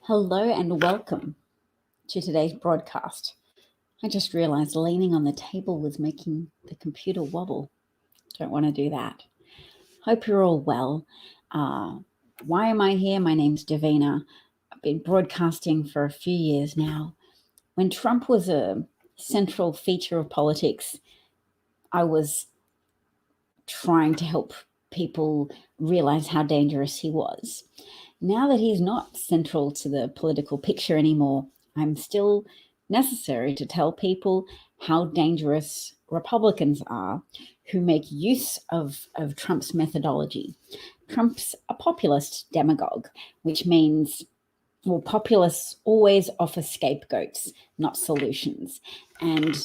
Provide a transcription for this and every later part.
Hello and welcome to today's broadcast. I just realized leaning on the table was making the computer wobble. Don't want to do that. Hope you're all well. Why am I here? My name's Davina. I've been broadcasting for a few years now. When Trump was a central feature of politics, I was trying to help people realize how dangerous he was. Now that he's not central to the political picture anymore, I'm still necessary to tell people how dangerous Republicans are who make use of Trump's methodology. Trump's a populist demagogue, which means, well, populists always offer scapegoats, not solutions. And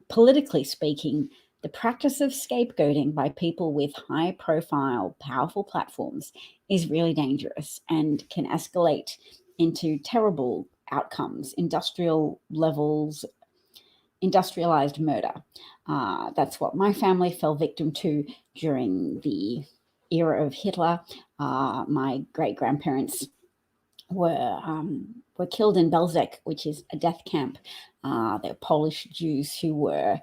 politically speaking, the practice of scapegoating by people with high-profile, powerful platforms is really dangerous and can escalate into terrible outcomes, industrialized murder. That's what my family fell victim to during the era of Hitler. My great-grandparents were killed in Belzec, which is a death camp. They're Polish Jews who were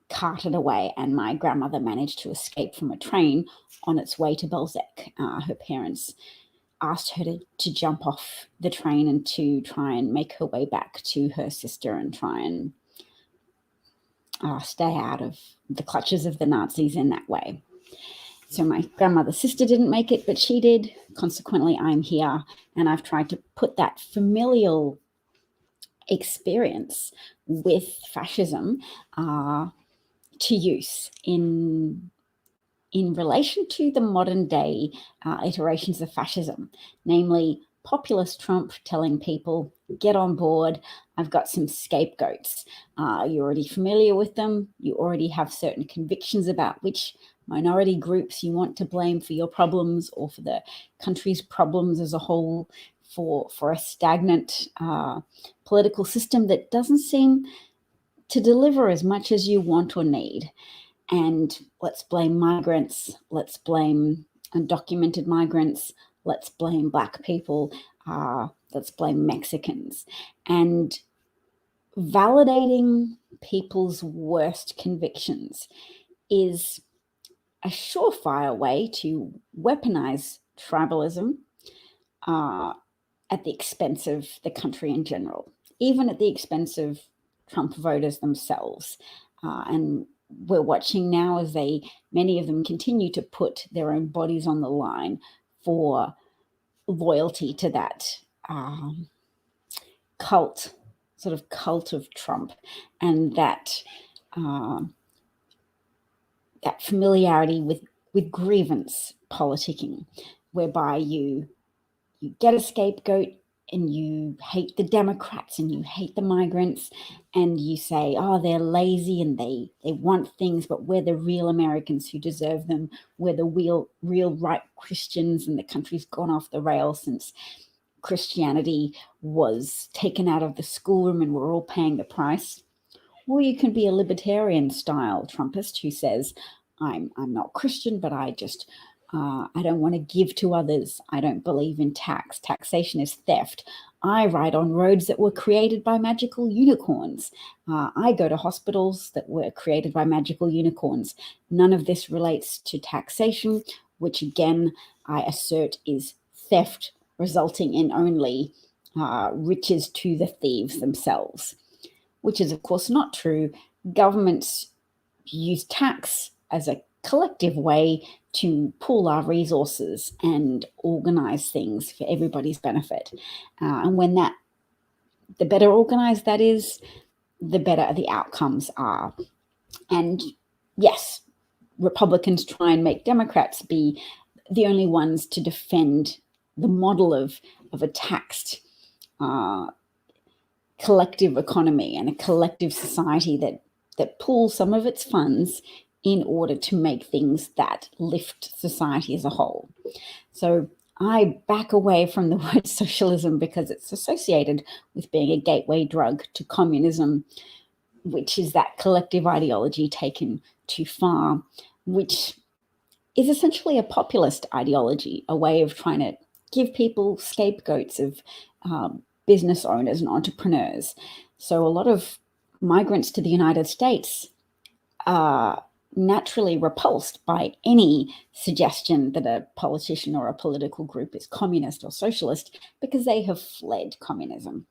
carted away, and my grandmother managed to escape from a train on its way to Belzec. Her parents asked her to jump off the train and to try and make her way back to her sister and try and stay out of the clutches of the Nazis in that way. So my grandmother's sister didn't make it, but she did. Consequently, I'm here, and I've tried to put that familial experience with fascism to use in relation to the modern day iterations of fascism, namely populist Trump telling people, get on board, I've got some scapegoats. You're already familiar with them. You already have certain convictions about which minority groups you want to blame for your problems or for the country's problems as a whole, for a stagnant political system that doesn't seem to deliver as much as you want or need. And let's blame migrants, let's blame undocumented migrants, let's blame Black people, let's blame Mexicans. And validating people's worst convictions is a surefire way to weaponize tribalism at the expense of the country in general, even at the expense of Trump voters themselves. And we're watching now as many of them continue to put their own bodies on the line for loyalty to that cult of Trump, and that familiarity with grievance politicking, whereby you get a scapegoat and you hate the Democrats and you hate the migrants and you say, oh, they're lazy and they want things, but we're the real Americans who deserve them. We're the real right Christians, and the country's gone off the rails since Christianity was taken out of the schoolroom and we're all paying the price. Or you can be a libertarian style Trumpist who says, I'm not Christian, but I don't want to give to others. I don't believe in tax. Taxation is theft. I ride on roads that were created by magical unicorns. I go to hospitals that were created by magical unicorns. None of this relates to taxation, which again, I assert is theft, resulting in only riches to the thieves themselves, which is of course not true. Governments use tax as a collective way to pool our resources and organize things for everybody's benefit. And when the better organized that is, the better the outcomes are. And yes, Republicans try and make Democrats be the only ones to defend the model of a taxed collective economy and a collective society that pools some of its funds in order to make things that lift society as a whole. So I back away from the word socialism because it's associated with being a gateway drug to communism, which is that collective ideology taken too far, which is essentially a populist ideology, a way of trying to give people scapegoats of business owners and entrepreneurs. So a lot of migrants to the United States are naturally repulsed by any suggestion that a politician or a political group is communist or socialist because they have fled communism.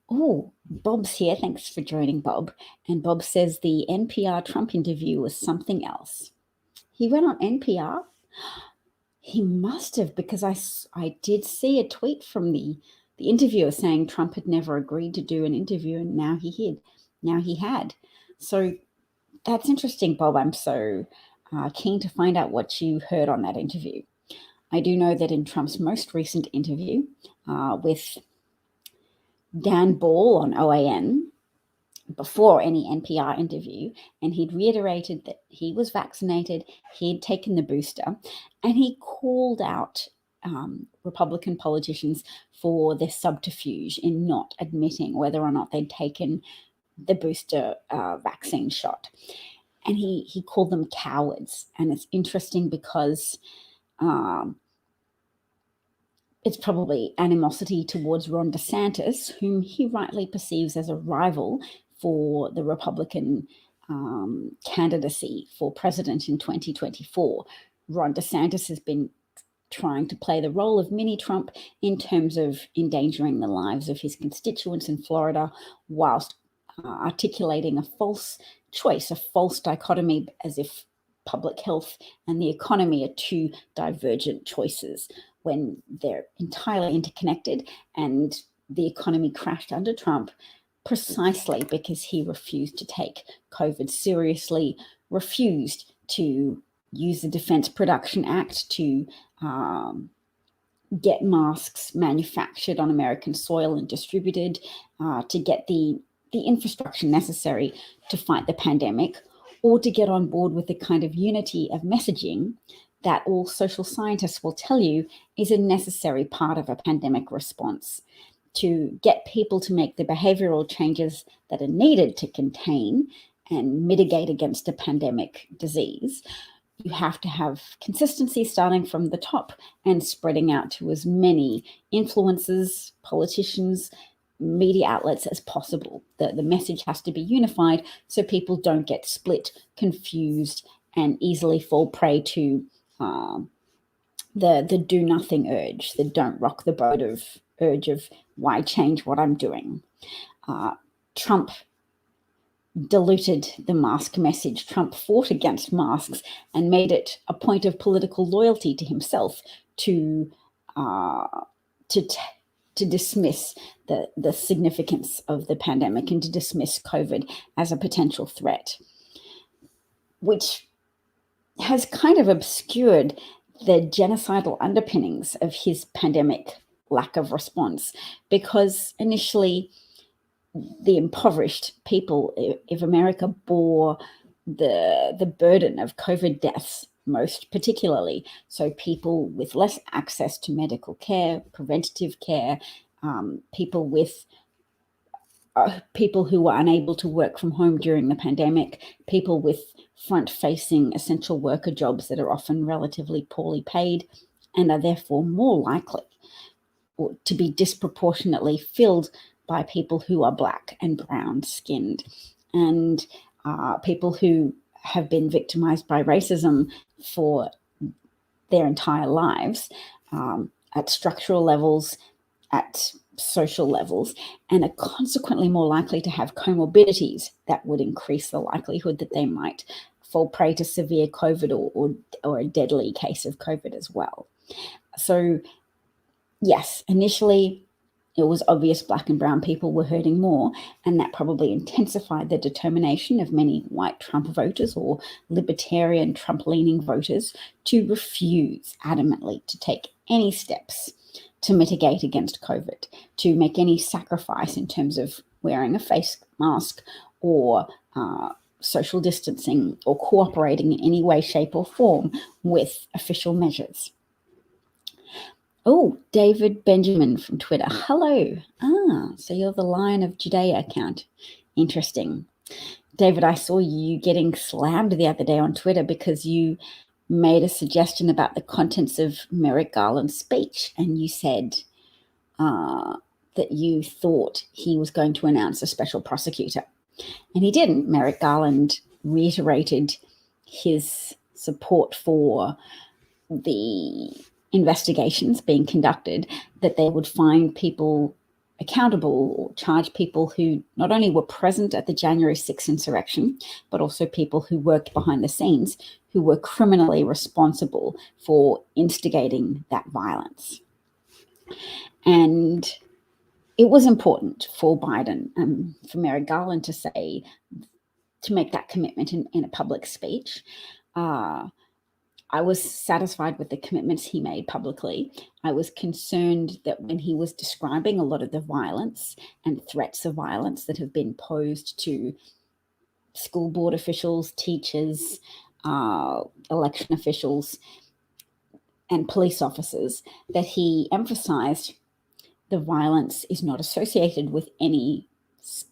Oh, Bob's here. Thanks for joining, Bob. And Bob says the NPR Trump interview was something else. He went on NPR? He must have, because I did see a tweet from the interviewer saying Trump had never agreed to do an interview, and now he had. So that's interesting, Bob. I'm so keen to find out what you heard on that interview. I do know that in Trump's most recent interview with Dan Ball on OAN, before any NPR interview, and he'd reiterated that he was vaccinated, he'd taken the booster, and he called out Republican politicians for their subterfuge in not admitting whether or not they'd taken the booster vaccine shot. And he called them cowards. And it's interesting because it's probably animosity towards Ron DeSantis, whom he rightly perceives as a rival for the Republican candidacy for president in 2024. Ron DeSantis has been trying to play the role of mini Trump in terms of endangering the lives of his constituents in Florida, whilst articulating a false choice, a false dichotomy, as if public health and the economy are two divergent choices when they're entirely interconnected. And the economy crashed under Trump precisely because he refused to take COVID seriously, refused to use the Defense Production Act to get masks manufactured on American soil and distributed, to get the infrastructure necessary to fight the pandemic, or to get on board with the kind of unity of messaging that all social scientists will tell you is a necessary part of a pandemic response. To get people to make the behavioral changes that are needed to contain and mitigate against a pandemic disease, you have to have consistency starting from the top and spreading out to as many influencers, politicians, media outlets as possible. The message has to be unified so people don't get split, confused, and easily fall prey to the do nothing urge, the don't rock the boat urge of why change what I'm doing. Trump diluted the mask message. Trump fought against masks and made it a point of political loyalty to himself to dismiss the significance of the pandemic and to dismiss COVID as a potential threat, which has kind of obscured the genocidal underpinnings of his pandemic lack of response, because initially the impoverished people of America bore the burden of COVID deaths most particularly. So people with less access to medical care, preventative care, people who were unable to work from home during the pandemic, people with front-facing essential worker jobs that are often relatively poorly paid and are therefore more likely to be disproportionately filled by people who are Black and brown-skinned, and people who have been victimized by racism for their entire lives, at structural levels, at social levels, and are consequently more likely to have comorbidities that would increase the likelihood that they might fall prey to severe COVID or a deadly case of COVID as well. So yes, initially it was obvious Black and brown people were hurting more, and that probably intensified the determination of many white Trump voters or libertarian Trump-leaning voters to refuse adamantly to take any steps to mitigate against COVID, to make any sacrifice in terms of wearing a face mask or social distancing or cooperating in any way, shape, or form with official measures. Oh, David Benjamin from Twitter. Hello. So you're the Lion of Judea account. Interesting. David, I saw you getting slammed the other day on Twitter because you made a suggestion about the contents of Merrick Garland's speech, and you said that you thought he was going to announce a special prosecutor. And he didn't. Merrick Garland reiterated his support for the investigations being conducted, that they would find people accountable or charge people who not only were present at the January 6th insurrection, but also people who worked behind the scenes, who were criminally responsible for instigating that violence. And it was important for Biden, for Merrick Garland to make that commitment in a public speech. I was satisfied with the commitments he made publicly. I was concerned that when he was describing a lot of the violence and threats of violence that have been posed to school board officials, teachers, election officials, and police officers, that he emphasized the violence is not associated with any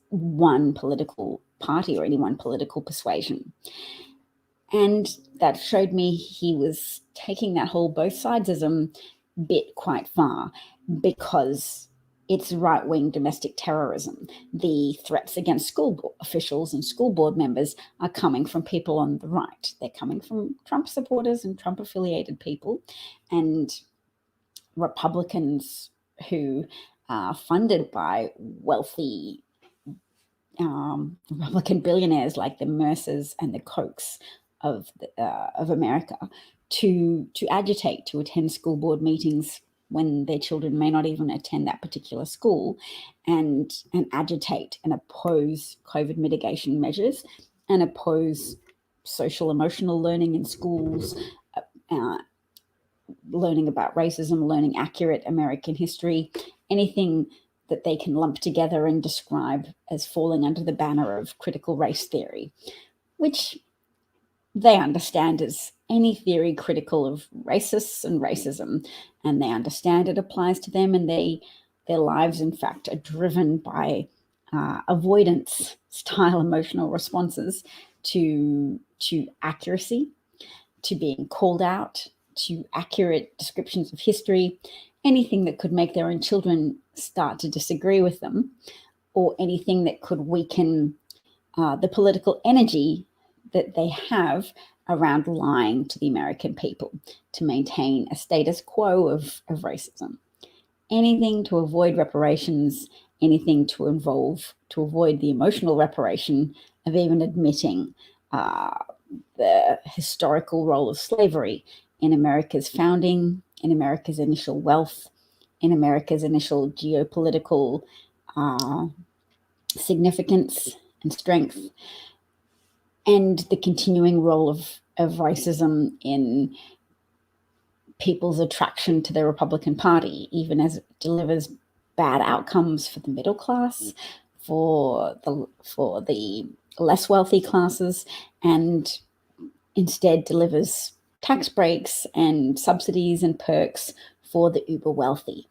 one political party or any one political persuasion. And that showed me he was taking that whole both sidesism bit quite far, because it's right-wing domestic terrorism. The threats against school officials and school board members are coming from people on the right. They're coming from Trump supporters and Trump-affiliated people, and Republicans who are funded by wealthy Republican billionaires like the Mercers and the Kochs of America to agitate, to attend school board meetings when their children may not even attend that particular school, and agitate and oppose COVID mitigation measures and oppose social emotional learning in schools, learning about racism, learning accurate American history, anything that they can lump together and describe as falling under the banner of critical race theory, which they understand as any theory critical of racists and racism, and they understand it applies to them, and their lives, in fact, are driven by avoidance style emotional responses to accuracy, to being called out, to accurate descriptions of history, anything that could make their own children start to disagree with them, or anything that could weaken the political energy that they have around lying to the American people to maintain a status quo of racism. Anything to avoid reparations, anything to avoid the emotional reparation of even admitting the historical role of slavery in America's founding, in America's initial wealth, in America's initial geopolitical significance and strength, and the continuing role of racism in people's attraction to the Republican Party, even as it delivers bad outcomes for the middle class, for the less wealthy classes, and instead delivers tax breaks and subsidies and perks for the uber wealthy.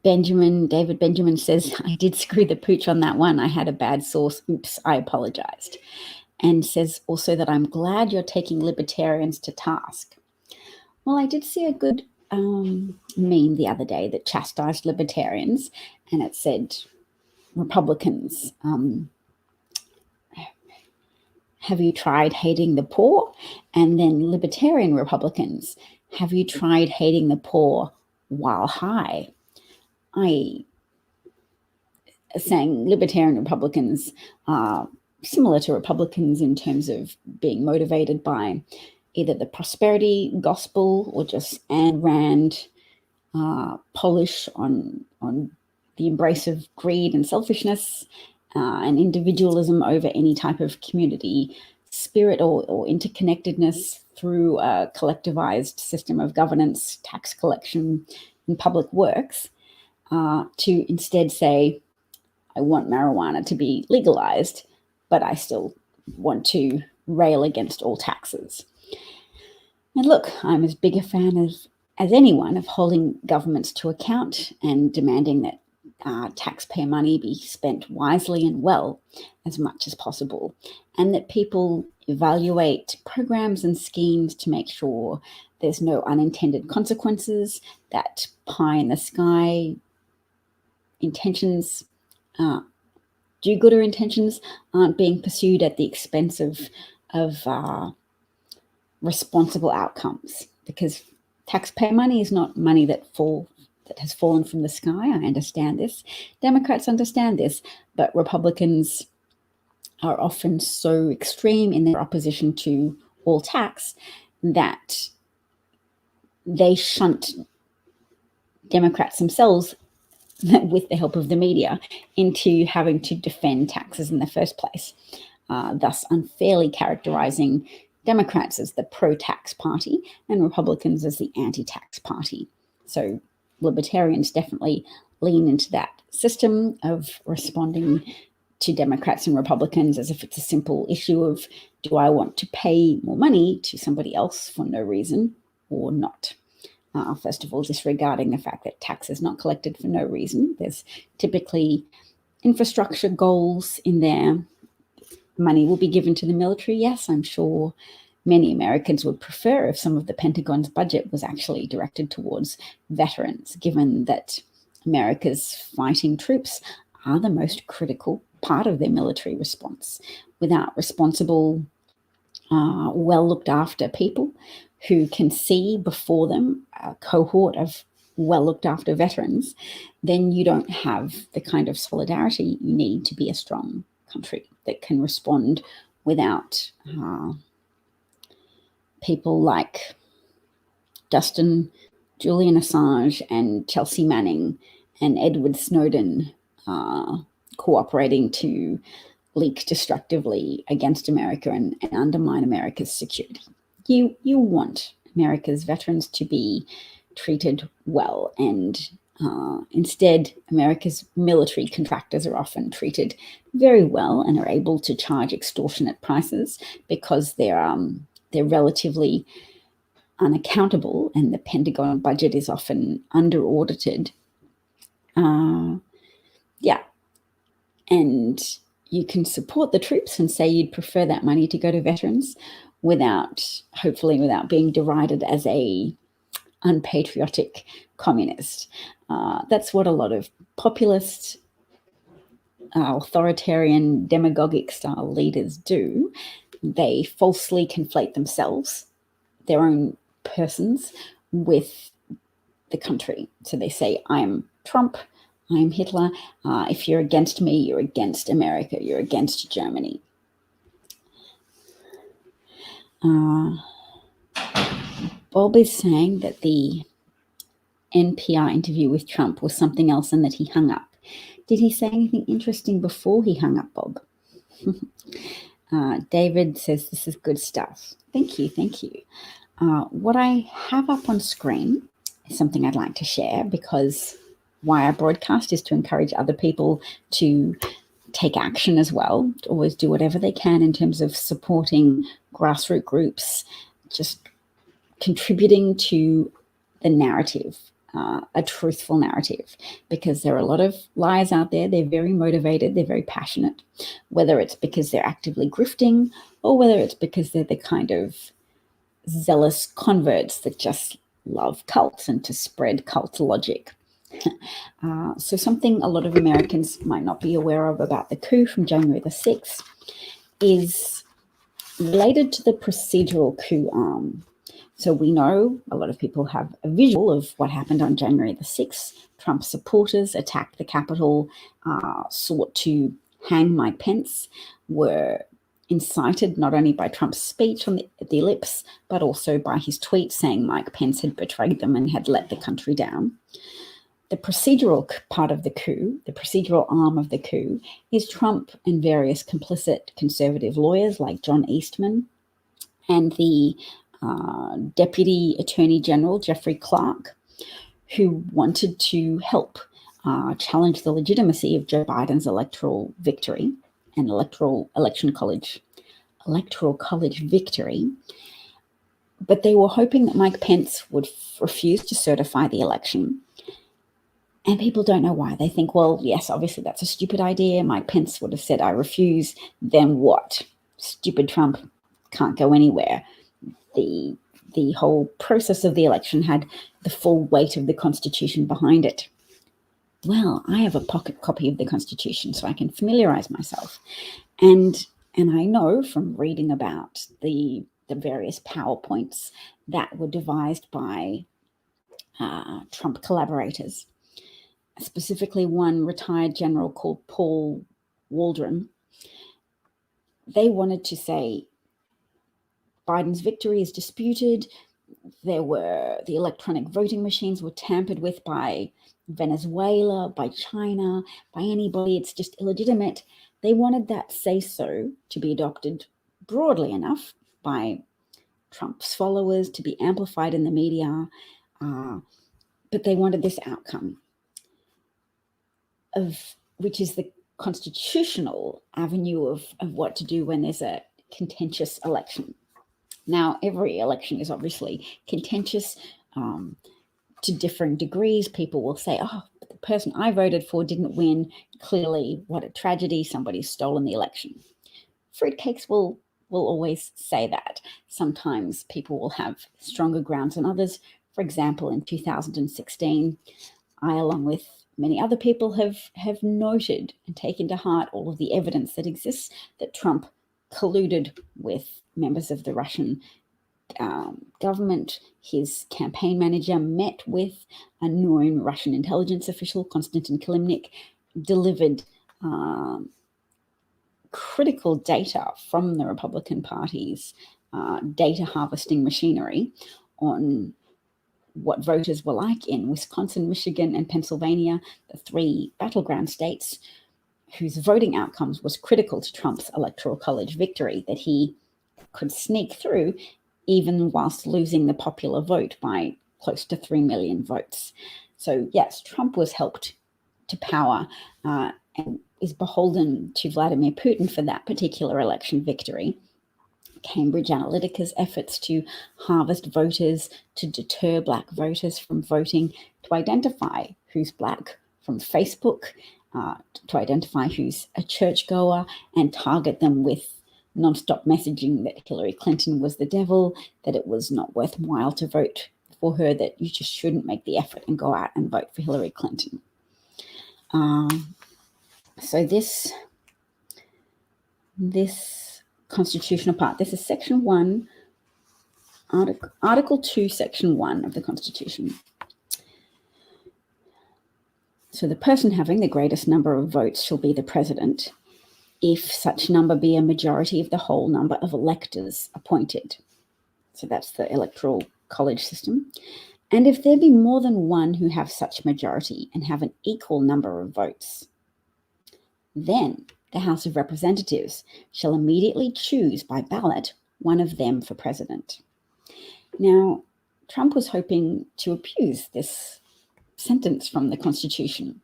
David Benjamin says, I did screw the pooch on that one. I had a bad source. Oops, I apologized. And says also that I'm glad you're taking libertarians to task. Well, I did see a good meme the other day that chastised libertarians, and it said, Republicans, have you tried hating the poor? And then libertarian Republicans, have you tried hating the poor while high? Saying libertarian Republicans are similar to Republicans in terms of being motivated by either the prosperity gospel or just Ayn Rand polish on the embrace of greed and selfishness and individualism over any type of community spirit or interconnectedness through a collectivized system of governance, tax collection, and public works, to instead say, I want marijuana to be legalized, but I still want to rail against all taxes. And look, I'm as big a fan as anyone of holding governments to account and demanding that taxpayer money be spent wisely and well as much as possible, and that people evaluate programs and schemes to make sure there's no unintended consequences, that pie in the sky intentions, do-gooder intentions aren't being pursued at the expense of responsible outcomes, because taxpayer money is not money that has fallen from the sky. I understand this. Democrats understand this, but Republicans are often so extreme in their opposition to all tax that they shunt Democrats themselves, with the help of the media, into having to defend taxes in the first place, thus unfairly characterizing Democrats as the pro-tax party and Republicans as the anti-tax party. So libertarians definitely lean into that system of responding to Democrats and Republicans as if it's a simple issue of, do I want to pay more money to somebody else for no reason or not? First of all, disregarding the fact that tax is not collected for no reason. There's typically infrastructure goals in there. Money will be given to the military. Yes, I'm sure many Americans would prefer if some of the Pentagon's budget was actually directed towards veterans, given that America's fighting troops are the most critical part of their military response. Without responsible, well looked after people who can see before them a cohort of well looked after veterans, then you don't have the kind of solidarity you need to be a strong country that can respond without people like Julian Assange and Chelsea Manning and Edward Snowden cooperating to leak destructively against America and undermine America's security. You want America's veterans to be treated well, and instead, America's military contractors are often treated very well and are able to charge extortionate prices because they're relatively unaccountable, and the Pentagon budget is often under-audited. And you can support the troops and say you'd prefer that money to go to veterans hopefully without being derided as a unpatriotic communist. That's what a lot of populist, authoritarian, demagogic style leaders do. They falsely conflate themselves, their own persons, with the country. So they say, I'm Trump, I'm Hitler. If you're against me, you're against America, you're against Germany. Bob is saying that the NPR interview with Trump was something else and that he hung up. Did he say anything interesting before he hung up, Bob? David says this is good stuff. Thank you. What I have up on screen is something I'd like to share, because why I broadcast is to encourage other people to take action as well, to always do whatever they can in terms of supporting grassroots groups, just contributing to the narrative, a truthful narrative, because there are a lot of liars out there. They're very motivated, they're very passionate, whether it's because they're actively grifting or whether it's because they're the kind of zealous converts that just love cults and to spread cult logic. So something a lot of Americans might not be aware of about the coup from January the 6th is related to the procedural coup arm. So we know a lot of people have a visual of what happened on January the 6th. Trump supporters attacked the Capitol, sought to hang Mike Pence, were incited not only by Trump's speech on the ellipse, but also by his tweet saying Mike Pence had betrayed them and had let the country down. The procedural part of the coup, the procedural arm of the coup, is Trump and various complicit conservative lawyers like John Eastman and the Deputy Attorney General Jeffrey Clark, who wanted to help challenge the legitimacy of Joe Biden's electoral victory and electoral college victory. But they were hoping that Mike Pence would refuse to certify the election And people don't know why. They think, well, yes, obviously that's a stupid idea. Mike Pence would have said, I refuse. Then what? Stupid Trump can't go anywhere. The whole process of the election had the full weight of the Constitution behind it. Well, I have a pocket copy of the Constitution, so I can familiarize myself. And I know from reading about the various PowerPoints that were devised by Trump collaborators, specifically one retired general called Paul Waldron. They wanted to say Biden's victory is disputed. The electronic voting machines were tampered with by Venezuela, by China, by anybody. It's just illegitimate. They wanted that say-so to be adopted broadly enough by Trump's followers, to be amplified in the media, but they wanted this outcome, which is the constitutional avenue of what to do when there's a contentious election. Now, every election is obviously contentious to different degrees. People will say, oh, the person I voted for didn't win. Clearly, what a tragedy. Somebody's stolen the election. Fruitcakes will always say that. Sometimes people will have stronger grounds than others. For example, in 2016, I, along with many other people, have noted and taken to heart all of the evidence that exists that Trump colluded with members of the Russian government. His campaign manager met with a known Russian intelligence official, Konstantin Kilimnik, delivered critical data from the Republican Party's data harvesting machinery on what voters were like in Wisconsin, Michigan, and Pennsylvania, the three battleground states whose voting outcomes was critical to Trump's Electoral College victory, that he could sneak through even whilst losing the popular vote by close to 3 million votes. So yes, Trump was helped to power and is beholden to Vladimir Putin for that particular election victory. Cambridge Analytica's efforts to harvest voters, to deter Black voters from voting, to identify who's Black from Facebook, to identify who's a churchgoer and target them with nonstop messaging that Hillary Clinton was the devil, that it was not worthwhile to vote for her, that you just shouldn't make the effort and go out and vote for Hillary Clinton. So this constitutional part, this is Section 1, Article 2, Section 1 of the Constitution. So the person having the greatest number of votes shall be the president, if such number be a majority of the whole number of electors appointed. So that's the electoral college system. And if there be more than one who have such majority and have an equal number of votes, then the House of Representatives shall immediately choose by ballot one of them for president. Now, Trump was hoping to abuse this sentence from the Constitution,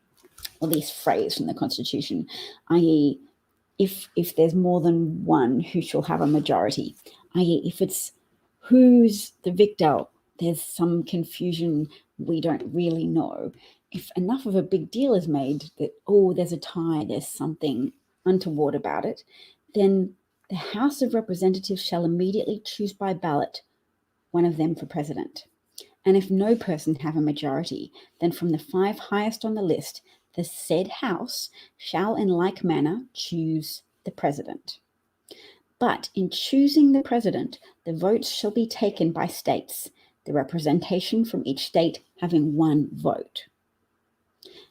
or this phrase from the Constitution, i.e., if there's more than one who shall have a majority, i.e., if it's who's the victor, there's some confusion, we don't really know. If enough of a big deal is made that, oh, there's a tie, there's something untoward about it, then the House of Representatives shall immediately choose by ballot one of them for president. And if no person have a majority, then from the 5 highest on the list, the said House shall in like manner choose the president. But in choosing the president, the votes shall be taken by states, the representation from each state having 1 vote.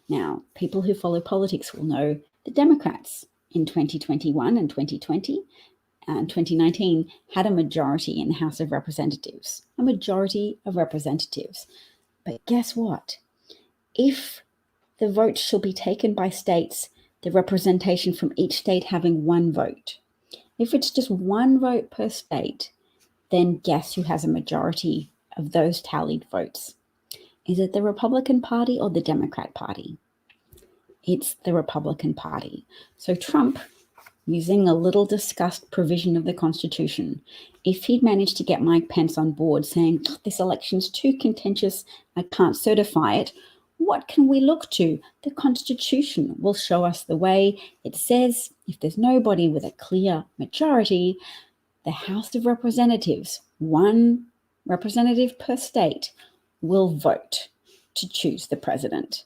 Now, people who follow politics will know the Democrats in 2021 and 2020 and 2019 had a majority in the House of Representatives, a majority of representatives. But guess what? If the votes shall be taken by states, the representation from each state having 1 vote. If it's just 1 vote per state, then guess who has a majority of those tallied votes? Is it the Republican Party or the Democrat Party? It's the Republican Party. So Trump, using a little discussed provision of the Constitution, if he'd managed to get Mike Pence on board saying, this election's too contentious, I can't certify it, What can we look to? The Constitution will show us the way. It says if there's nobody with a clear majority, the House of Representatives, one representative per state, will vote to choose the president.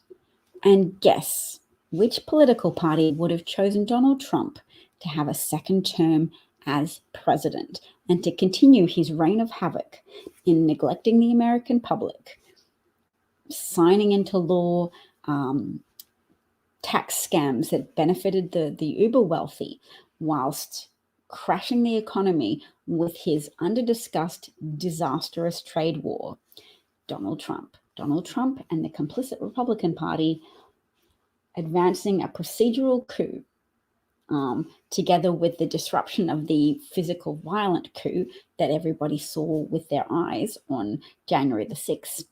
And guess which political party would have chosen Donald Trump to have a second term as president and to continue his reign of havoc in neglecting the American public, signing into law tax scams that benefited the uber wealthy, whilst crashing the economy with his under-discussed disastrous trade war? Donald Trump and the complicit Republican Party advancing a procedural coup, together with the disruption of the physical violent coup that everybody saw with their eyes on January the 6th.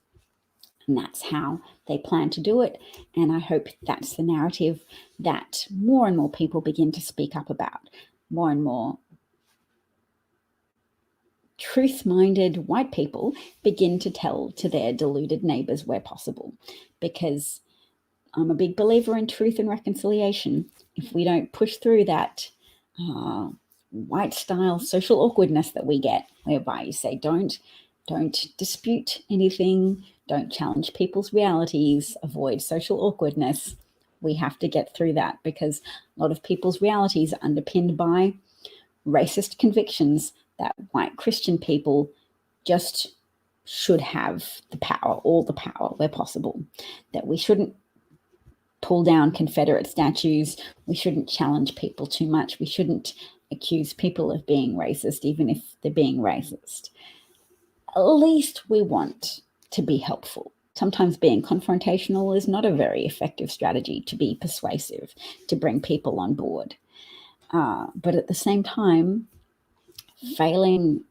And that's how they plan to do it. And I hope that's the narrative that more and more people begin to speak up about. More and more truth-minded white people begin to tell to their deluded neighbors where possible. Because I'm a big believer in truth and reconciliation. If we don't push through that white-style social awkwardness that we get, whereby you say, don't dispute anything, don't challenge people's realities, avoid social awkwardness. We have to get through that, because a lot of people's realities are underpinned by racist convictions that white Christian people just should have the power, all the power where possible, that we shouldn't pull down Confederate statues, we shouldn't challenge people too much, we shouldn't accuse people of being racist, even if they're being racist. At least we want to be helpful. Sometimes being confrontational is not a very effective strategy to be persuasive, to bring people on board. But at the same time, failing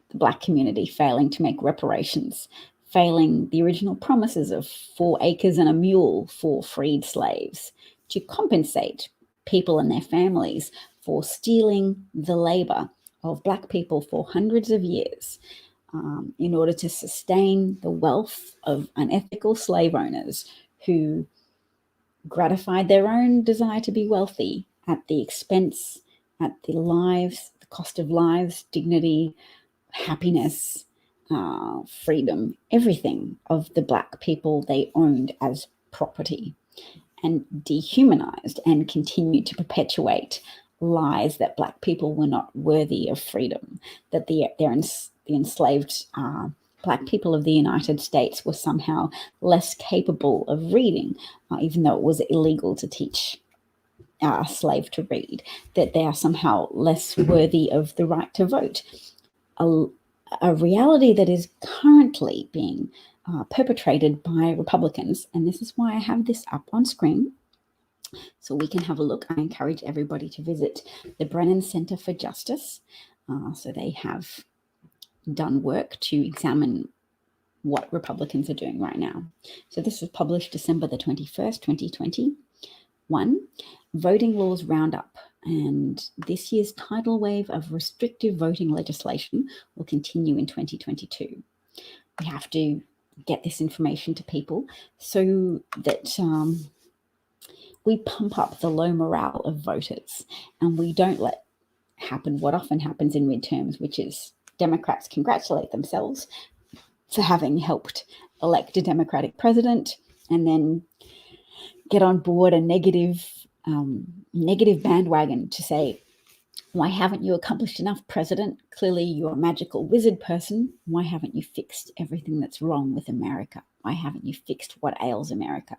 the Black community, failing to make reparations, failing the original promises of 4 acres and a mule for freed slaves, to compensate people and their families for stealing the labor of Black people for hundreds of years, in order to sustain the wealth of unethical slave owners who gratified their own desire to be wealthy at the expense, at the lives, the cost of lives, dignity, happiness, freedom, everything of the Black people they owned as property, and dehumanized and continued to perpetuate lies that Black people were not worthy of freedom, that the enslaved Black people of the United States were somehow less capable of reading, even though it was illegal to teach a slave to read, that they are somehow less worthy of the right to vote. A reality that is currently being perpetrated by Republicans. And this is why I have this up on screen, so we can have a look. I encourage everybody to visit the Brennan Center for Justice. So they have done work to examine what Republicans are doing right now. So this was published December the 21st, 2021. Voting Laws Roundup. And this year's tidal wave of restrictive voting legislation will continue in 2022. We have to get this information to people so that we pump up the low morale of voters, and we don't let happen what often happens in midterms, which is Democrats congratulate themselves for having helped elect a Democratic president, and then get on board a negative bandwagon to say, why haven't you accomplished enough, President? Clearly you're a magical wizard person. Why haven't you fixed everything that's wrong with America? Why haven't you fixed what ails America?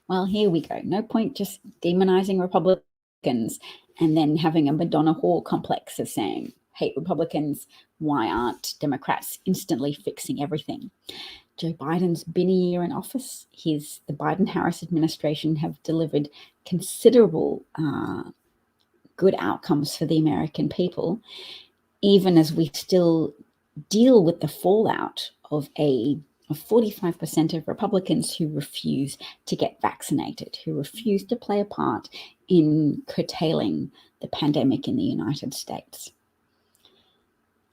Well, here we go. No point just demonizing Republicans and then having a Madonna whore complex of saying, hate Republicans, why aren't Democrats instantly fixing everything? Joe Biden's been a year in office. The Biden-Harris administration have delivered considerable good outcomes for the American people, even as we still deal with the fallout of 45% of Republicans who refuse to get vaccinated, who refuse to play a part in curtailing the pandemic in the United States.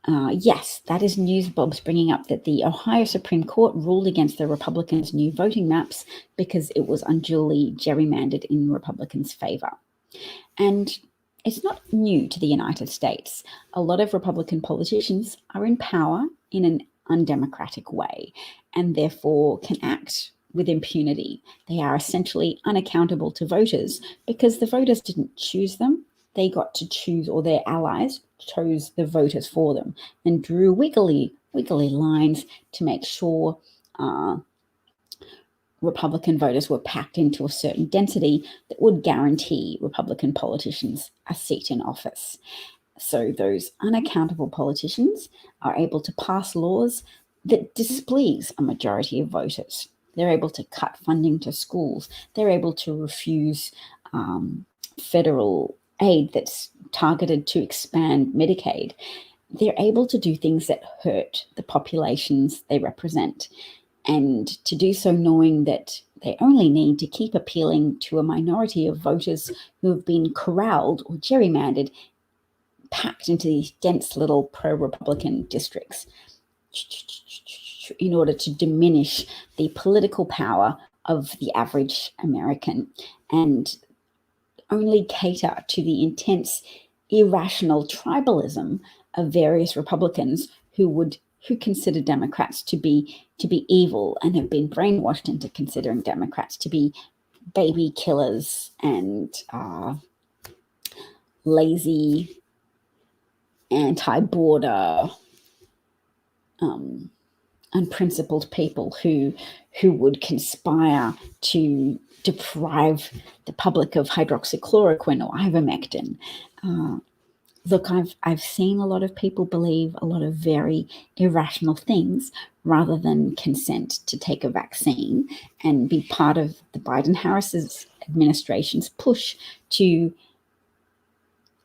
Yes, that is news Bob's bringing up, that the Ohio Supreme Court ruled against the Republicans' new voting maps because it was unduly gerrymandered in Republicans' favor. And it's not new to the United States. A lot of Republican politicians are in power in an undemocratic way and therefore can act with impunity. They are essentially unaccountable to voters because the voters didn't choose them. They got to choose, or their allies chose the voters for them and drew wiggly lines to make sure Republican voters were packed into a certain density that would guarantee Republican politicians a seat in office. So those unaccountable politicians are able to pass laws that displease a majority of voters. They're able to cut funding to schools. They're able to refuse federal aid that's targeted to expand Medicaid. They're able to do things that hurt the populations they represent, and to do so knowing that they only need to keep appealing to a minority of voters who have been corralled or gerrymandered, packed into these dense little pro-Republican districts in order to diminish the political power of the average American and only cater to the intense, irrational tribalism of various Republicans who consider Democrats to be evil and have been brainwashed into considering Democrats to be baby killers and lazy, anti-border, unprincipled people who would conspire to deprive the public of hydroxychloroquine or ivermectin. Look, I've seen a lot of people believe a lot of very irrational things rather than consent to take a vaccine and be part of the Biden-Harris administration's push to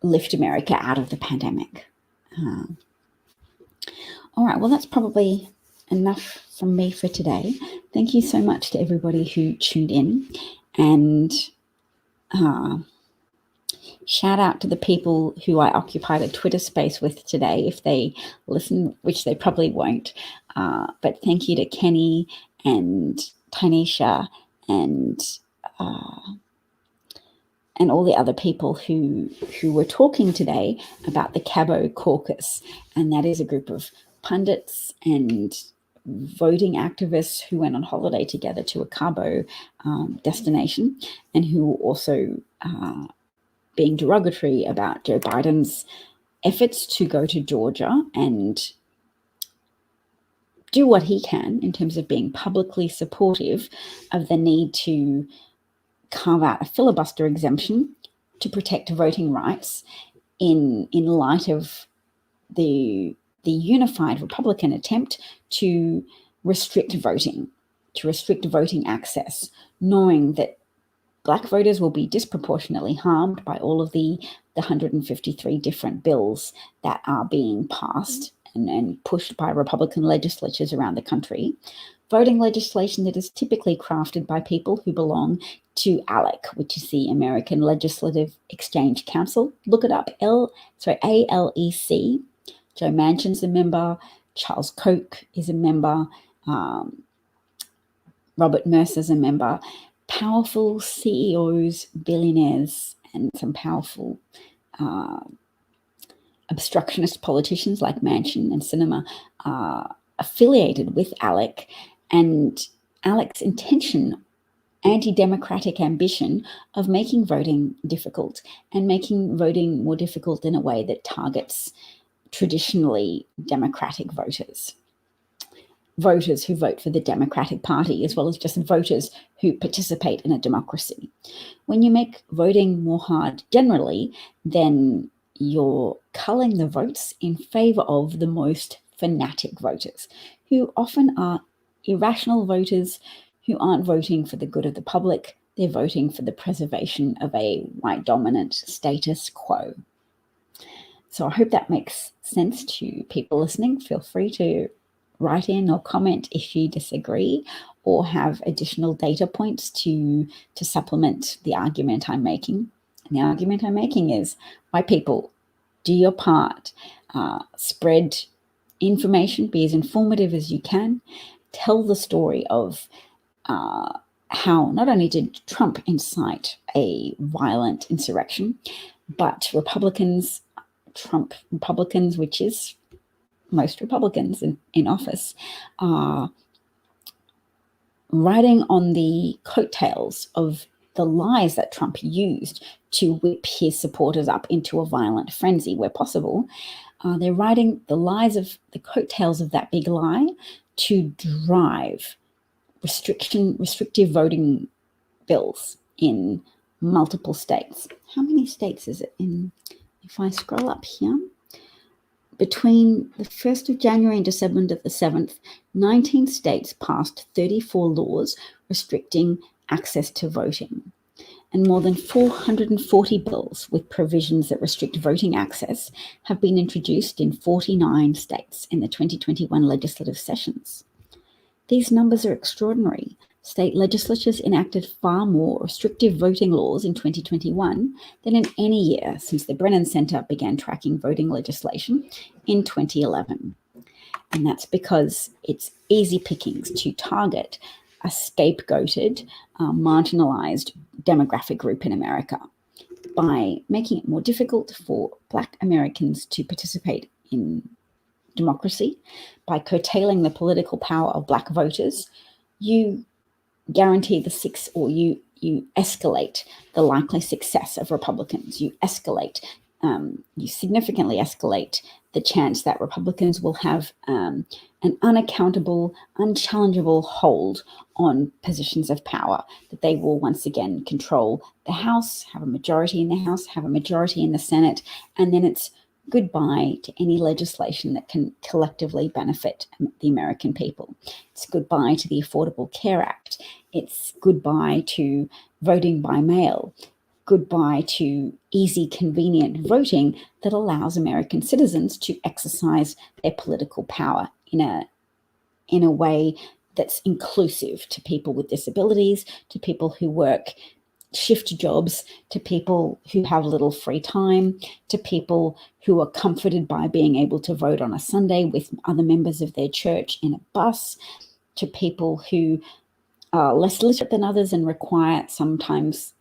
lift America out of the pandemic. All right, well, that's probably enough from me for today. Thank you so much to everybody who tuned in, and shout out to the people who I occupied a Twitter space with today, if they listen, which they probably won't. But thank you to Kenny and Tanisha and all the other people who were talking today about the Cabo Caucus. And that is a group of pundits and voting activists who went on holiday together to a Cabo destination, and who also being derogatory about Joe Biden's efforts to go to Georgia and do what he can in terms of being publicly supportive of the need to carve out a filibuster exemption to protect voting rights in light of the unified Republican attempt to restrict voting access, knowing that Black voters will be disproportionately harmed by all of the 153 different bills that are being passed and pushed by Republican legislatures around the country. Voting legislation that is typically crafted by people who belong to ALEC, which is the American Legislative Exchange Council. Look it up, ALEC. Joe Manchin's a member, Charles Koch is a member, Robert Mercer's a member. Powerful CEOs, billionaires, and some powerful obstructionist politicians like Manchin and Sinema are affiliated with ALEC, and ALEC's intention, anti-democratic ambition of making voting difficult and making voting more difficult in a way that targets traditionally Democratic voters who vote for the Democratic Party, as well as just voters who participate in a democracy. When you make voting more hard generally, then you're culling the votes in favor of the most fanatic voters, who often are irrational voters who aren't voting for the good of the public. They're voting for the preservation of a white dominant status quo. So I hope that makes sense to people listening. Feel free to write in or comment if you disagree or have additional data points to supplement the argument I'm making. And the argument I'm making is, white people, do your part. spread information, be as informative as you can, tell the story of how not only did Trump incite a violent insurrection, but Trump Republicans, which is most Republicans in office, are riding on the coattails of the lies that Trump used to whip his supporters up into a violent frenzy where possible. They're riding the coattails of that big lie to drive restrictive voting bills in multiple states. How many states is it in? If I scroll up here, between the 1st of January and December the 7th, 19 states passed 34 laws restricting access to voting. And more than 440 bills with provisions that restrict voting access have been introduced in 49 states in the 2021 legislative sessions. These numbers are extraordinary. State legislatures enacted far more restrictive voting laws in 2021 than in any year since the Brennan Center began tracking voting legislation in 2011. And that's because it's easy pickings to target a scapegoated, marginalized demographic group in America by making it more difficult for Black Americans to participate in democracy. By curtailing the political power of Black voters, you guarantee you escalate the likely success of Republicans. You significantly escalate the chance that Republicans will have an unaccountable, unchallengeable hold on positions of power, that they will once again control the House, have a majority in the House, have a majority in the Senate, and then it's goodbye to any legislation that can collectively benefit the American people. It's goodbye to the Affordable Care Act. It's goodbye to voting by mail. Goodbye to easy, convenient voting that allows American citizens to exercise their political power in a way that's inclusive to people with disabilities, to people who work shift jobs, to people who have little free time, to people who are comforted by being able to vote on a Sunday with other members of their church in a bus, to people who are less literate than others and require sometimes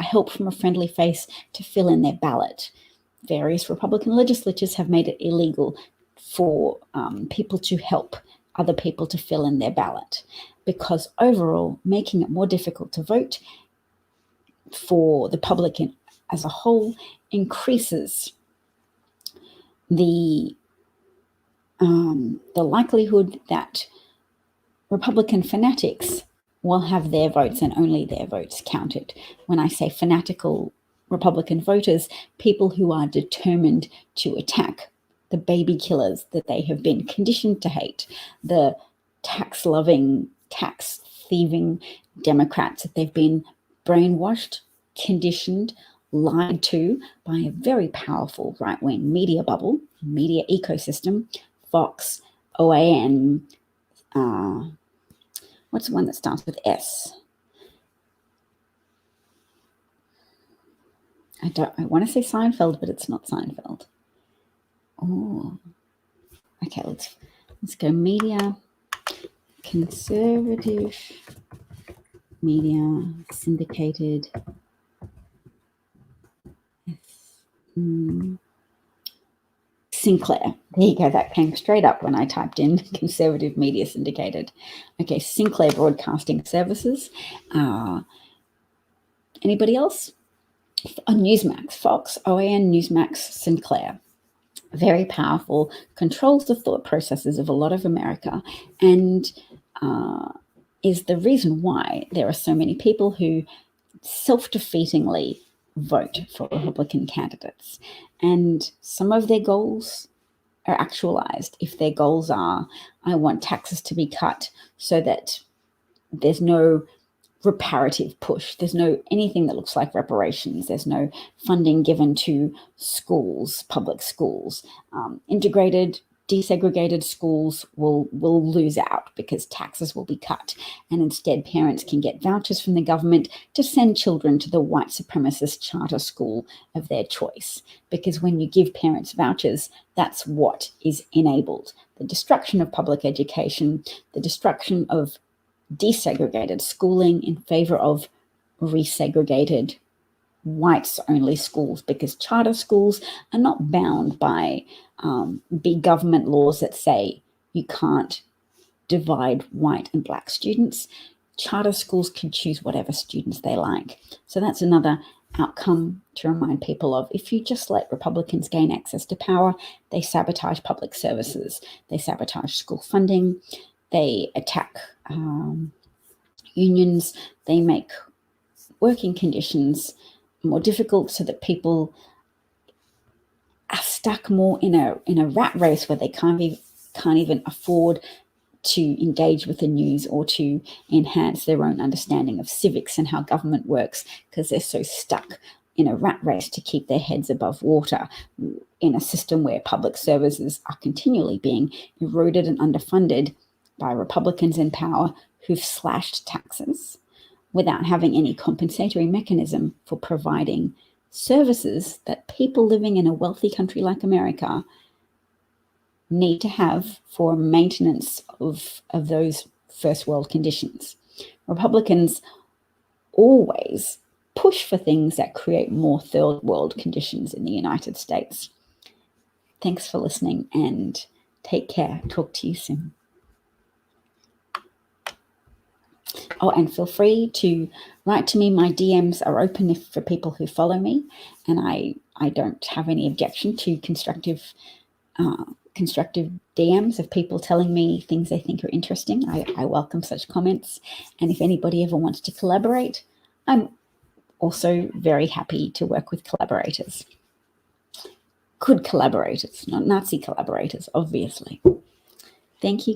help from a friendly face to fill in their ballot. Various Republican legislatures have made it illegal for people to help other people to fill in their ballot, because overall, making it more difficult to vote for the public as a whole increases the likelihood that Republican fanatics will have their votes and only their votes counted. When I say fanatical Republican voters, people who are determined to attack the baby killers that they have been conditioned to hate, the tax-loving, tax-thieving Democrats that they've been brainwashed, conditioned, lied to by a very powerful right-wing media bubble, media ecosystem, Fox, OAN, what's the one that starts with S? I want to say Seinfeld, but it's not Seinfeld. Oh, okay, let's go media, conservative, media, syndicated, Sinclair. There you go. That came straight up when I typed in conservative media syndicated. Okay, Sinclair Broadcasting Services. Anybody else? Newsmax, Fox, OAN, Newsmax, Sinclair. Very powerful, controls the thought processes of a lot of America, and is the reason why there are so many people who self-defeatingly vote for Republican candidates. And some of their goals are actualized. If their goals are, I want taxes to be cut so that there's no reparative push, there's no anything that looks like reparations, there's no funding given to schools, public schools, integrated desegregated schools will lose out because taxes will be cut, and instead parents can get vouchers from the government to send children to the white supremacist charter school of their choice. Because when you give parents vouchers, that's what is enabled: the destruction of public education, the destruction of desegregated schooling in favor of resegregated whites-only schools, because charter schools are not bound by big government laws that say you can't divide white and black students. Charter schools can choose whatever students they like. So that's another outcome to remind people of. If you just let Republicans gain access to power, they sabotage public services, they sabotage school funding, they attack unions, they make working conditions more difficult so that people are stuck more in a rat race where they can't even afford to engage with the news or to enhance their own understanding of civics and how government works, because they're so stuck in a rat race to keep their heads above water in a system where public services are continually being eroded and underfunded by Republicans in power who've slashed taxes without having any compensatory mechanism for providing services that people living in a wealthy country like America need to have for maintenance of those first world conditions. Republicans always push for things that create more third world conditions in the United States. Thanks for listening and take care. Talk to you soon. Oh, and feel free to write to me. My DMs are open for people who follow me, and I don't have any objection to constructive DMs of people telling me things they think are interesting. I welcome such comments, and if anybody ever wants to collaborate, I'm also very happy to work with collaborators. Good collaborators, not Nazi collaborators, obviously. Thank you.